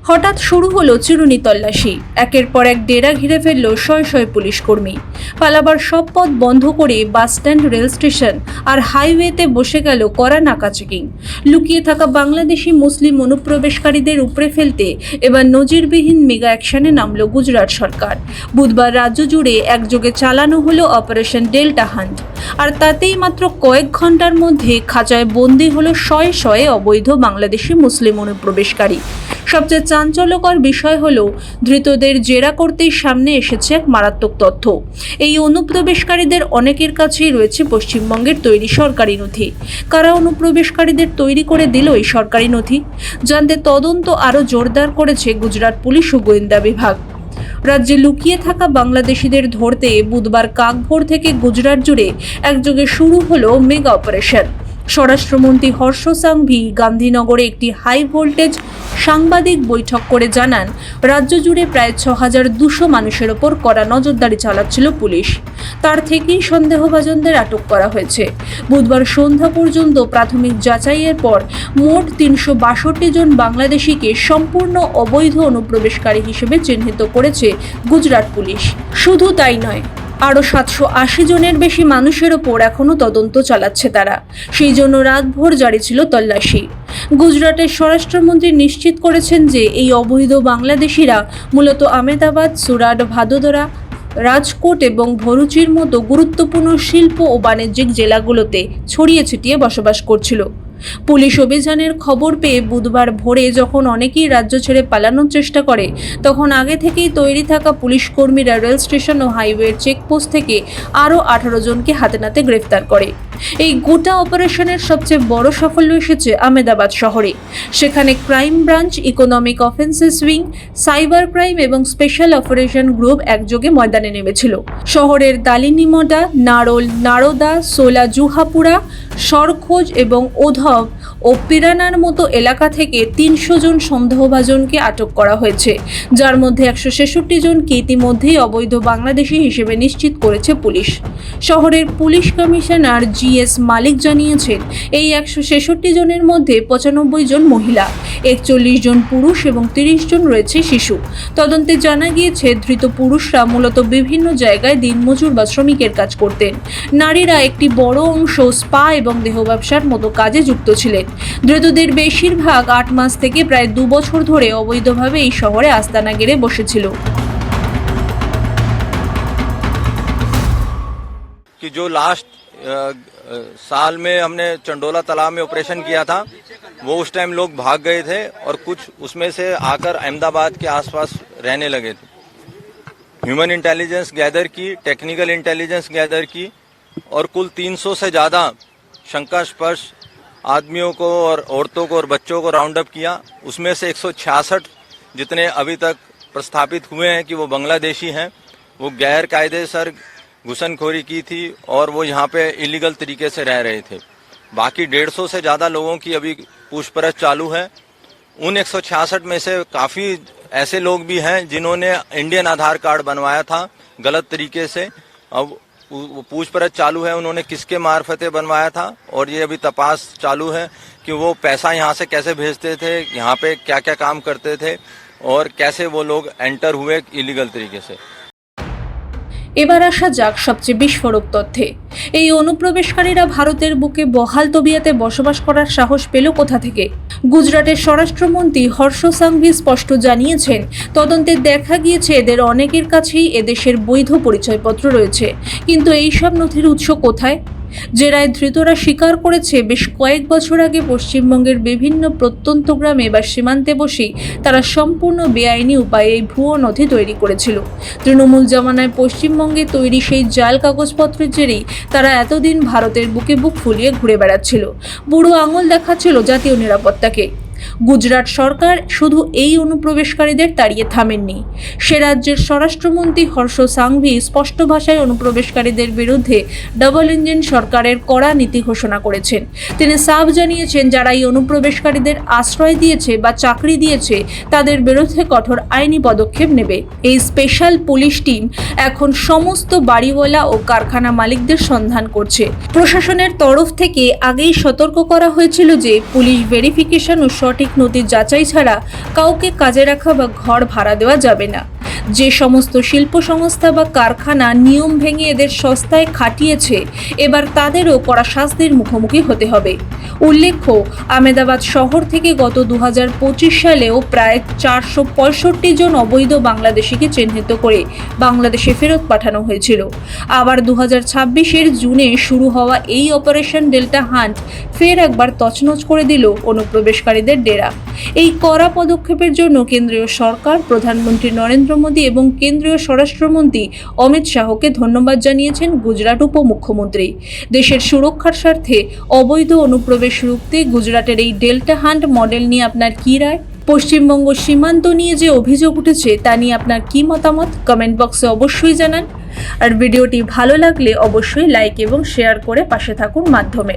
হঠাৎ শুরু হলো চিরুনি তল্লাশি। একের পর এক ডেরা ঘিরে ফেলল শয়ে শয়ে পুলিশ কর্মী। পালাবার সব পথ বন্ধ করে বাস স্ট্যান্ড, রেল স্টেশন আর হাইওয়েতে বসে গেল কড়া নাকা চেকিং। লুকিয়ে থাকা বাংলাদেশি মুসলিম অনুপ্রবেশকারীদের উপড়ে ফেলতে এবার নজিরবিহীন মেগা অ্যাকশনে নামল গুজরাট সরকার। বুধবার রাজ্য জুড়ে একযোগে চালানো হলো অপারেশন ডেল্টা হান্ট। আর তাতেই মাত্র কয়েক ঘন্টার মধ্যে খাঁচায় বন্দী হলো শয়ে শয়ে অবৈধ বাংলাদেশি মুসলিম অনুপ্রবেশকারী। সবচেয়ে চাঞ্চল্যকর বিষয় হলো ধৃতদের জেরা করতেই সামনে এসেছে এক মারাত্মক তথ্য। এই অনুপ্রবেশকারীদের অনেকের কাছেই রয়েছে পশ্চিমবঙ্গের তৈরি সরকারি নথি। কারা অনুপ্রবেশকারীদের তৈরি করে দিল এই সরকারি নথি? জানতে তদন্ত আরও জোরদার করেছে গুজরাট পুলিশ ও গোয়েন্দা বিভাগ। রাজ্যে লুকিয়ে থাকা বাংলাদেশিদের ধরতে বুধবার কাকভোর থেকে গুজরাট জুড়ে একযোগে শুরু হলো মেগা অপারেশন। স্বরাষ্ট্রমন্ত্রী হর্ষ সাংভি গান্ধীনগরে একটি হাই ভোল্টেজ সাংবাদিক বৈঠক করে জানান, রাজ্য জুড়ে প্রায় ৬,২০০ মানুষের ওপর কড়া নজরদারি চালাচ্ছিল পুলিশ। তার থেকেই সন্দেহভাজনদের আটক করা হয়েছে। বুধবার সন্ধ্যা পর্যন্ত প্রাথমিক যাচাইয়ের পর মোট ৩৬২ জন বাংলাদেশিকে সম্পূর্ণ অবৈধ অনুপ্রবেশকারী হিসেবে চিহ্নিত করেছে গুজরাট পুলিশ। শুধু তাই নয়, আরও ৭৮০ জনের বেশি মানুষের ওপর এখনও তদন্ত চালাচ্ছে তারা। সেই জন্য রাতভর জারি ছিল তল্লাশি। গুজরাটের স্বরাষ্ট্রমন্ত্রী নিশ্চিত করেছেন যে এই অবৈধ বাংলাদেশিরা মূলত আহমেদাবাদ, সুরাট, ভাদোদরা, রাজকোট এবং ভরুচির মতো গুরুত্বপূর্ণ শিল্প ও বাণিজ্যিক জেলাগুলোতে ছড়িয়ে ছিটিয়ে বসবাস করছিল। পুলিশ অভিযানের খবর পেয়ে বুধবার ভোরে যখন অনেকেই রাজ্য ছেড়ে পালানোর চেষ্টা করে, তখন আগে থেকেই তৈরি থাকা পুলিশ কর্মীরা রেল স্টেশন ও হাইওয়ের চেকপোস্ট থেকে আরও 18 জনকে হাতে নাতে গ্রেফতার করে। এই গোটা অপারেশনের সবচেয়ে বড় সাফল্য এসেছে আহমেদাবাদ শহরে। সেখানে crime branch, economic offences wing, cyber crime এবং স্পেশাল অপারেশন গ্রুপ একযোগে ময়দানে নেমেছিল। শহরের দালিনিমডা, নারোল, নারোদা, সোলা, জুহাপুরা, সরখোজ এবং ওধব ও পিরানার মতো এলাকা থেকে ৩০০ জন সন্দেহভাজনকে আটক করা হয়েছে, যার মধ্যে ১৬৬ জনকে ইতিমধ্যেই অবৈধ বাংলাদেশি হিসেবে নিশ্চিত করেছে পুলিশ। শহরের পুলিশ কমিশনার GS মালিক জানিয়েছেন, এই ১৬৬ জনের মধ্যে ৯৫ জন মহিলা, ৪১ জন পুরুষ এবং ৩০ জন রয়েছে শিশু। তদন্তে জানা গিয়েছে, ধৃত পুরুষরা মূলত বিভিন্ন জায়গায় দিনমজুর বা শ্রমিকের কাজ করতেন। নারীরা একটি বড় অংশ স্পা এবং দেহ ব্যবসার মতো কাজে যুক্ত ছিলেন। ধৃতদের বেশিরভাগ ৮ মাস থেকে প্রায় ২ বছর ধরে অবৈধভাবে এই শহরে আস্তানা গেড়ে বসেছিল। कि जो लास्ट साल में हमने चंडोला तालाब में ऑपरेशन किया था, वो उस टाइम लोग भाग गए थे और कुछ उसमें से आकर अहमदाबाद के आसपास रहने लगे थे। ह्यूमन इंटेलिजेंस गैदर की, टेक्निकल इंटेलिजेंस गैदर की और कुल 300 से ज़्यादा शंकास्पद आदमियों को और औरतों को और बच्चों को राउंड अप किया। उसमें से 166 जितने अभी तक प्रस्थापित हुए हैं कि वो बांग्लादेशी हैं, वो गैर कायदेसर घुसनखोरी की थी और वो यहाँ पे इलीगल तरीके से रह रहे थे। बाकी 150 से ज़्यादा लोगों की अभी पूछपरछ चालू है। उन 166 में से काफ़ी ऐसे लोग भी हैं जिन्होंने इंडियन आधार कार्ड बनवाया था गलत तरीके से। अब पूछपरछ चालू है उन्होंने किसके मार्फते बनवाया था, और ये अभी तपास चालू है कि वो पैसा यहाँ से कैसे भेजते थे, यहाँ पे क्या क्या काम करते थे और कैसे वो लोग एंटर हुए इलीगल तरीके से। এবার আসা যাক সবচেয়ে বিস্ফোরক তথ্যে। এই অনুপ্রবেশকারীরা ভারতের বুকে বহাল তবিয়তে বসবাস করার সাহস পেল কোথা থেকে? গুজরাটের স্বরাষ্ট্রমন্ত্রী হর্ষ সাংভি স্পষ্ট জানিয়েছেন, তদন্তে দেখা গিয়েছে এদের অনেকের কাছেই এদেশের বৈধ পরিচয়পত্র রয়েছে। কিন্তু এই সব নথির উৎস কোথায়? জেরায় ধৃতরা স্বীকার করেছে, বেশ কয়েক বছর আগে পশ্চিমবঙ্গের বিভিন্ন প্রত্যন্ত গ্রামে বা সীমান্তে বসেই তারা সম্পূর্ণ বেআইনি উপায়ে এই ভুয়ো নথি তৈরি করেছিল। তৃণমূল জমানায় পশ্চিমবঙ্গে তৈরি সেই জাল কাগজপত্রের জেরেই তারা এতদিন ভারতের বুকে বুক ফুলিয়ে ঘুরে বেড়াচ্ছিল, বুড়ো আঙুল দেখাচ্ছিল জাতীয় নিরাপত্তাকে। গুজরাট সরকার শুধু এই অনুপ্রবেশকারীদের তাড়িয়ে থামেননি। সে রাজ্যের স্বরাষ্ট্রমন্ত্রী হর্ষ সাংভি স্পষ্ট ভাষায় অনুপ্রবেশকারীদের বিরুদ্ধে ডাবল ইঞ্জিন সরকারের কড়া নীতি ঘোষণা করেছেন। তিনি সাফ জানিয়েছেন, যারা এই অনুপ্রবেশকারীদের আশ্রয় দিয়েছে বা চাকরি দিয়েছে তাদের বিরুদ্ধে কঠোর আইনি পদক্ষেপ নেবে। এই স্পেশাল পুলিশ টিম এখন সমস্ত বাড়িওয়ালা ও কারখানা মালিকদের সন্ধান করছে। প্রশাসনের তরফ থেকে আগেই সতর্ক করা হয়েছিল যে পুলিশ ভেরিফিকেশন ও সঠিক নথি যাচাই ছাড়া কাউকে কাজে রাখা বা ঘর ভাড়া দেওয়া যাবে না। যে সমস্ত শিল্প সংস্থা বা কারখানা নিয়ম ভেঙে এদের সস্তায় খাটিয়েছে, এবার তাদেরও কড়া শাস্তির মুখোমুখি হতে হবে। উল্লেখ্য, আহমেদাবাদ শহর থেকে গত 2025 সালেও প্রায় 465 জন অবৈধ বাংলাদেশিকে চিহ্নিত করে বাংলাদেশে ফেরত পাঠানো হয়েছিল। আবার 2026-এর জুনে শুরু হওয়া এই অপারেশন ডেল্টা হান্ট ফের একবার তছনছ করে দিল অনুপ্রবেশকারীদের ডেরা। এই কড়া পদক্ষেপের জন্য কেন্দ্রীয় সরকার, প্রধানমন্ত্রী নরেন্দ্র মোদী এবং কেন্দ্রীয় স্বরাষ্ট্রমন্ত্রী অমিত শাহকে ধন্যবাদ জানিয়েছেন গুজরাট উপমুখ্যমন্ত্রী। দেশের সুরক্ষার স্বার্থে অবৈধ অনুপ্রবেশ রুখতে গুজরাটের এই ডেল্টা হান্ট মডেল নিয়ে আপনার কী রায়? পশ্চিমবঙ্গ সীমান্ত নিয়ে যে অভিযোগ উঠেছে তা নিয়ে আপনার কী মতামত কমেন্ট বক্সে অবশ্যই জানান। আর ভিডিওটি ভালো লাগলে অবশ্যই লাইক এবং শেয়ার করে পাশে থাকুন মাধ্যমে।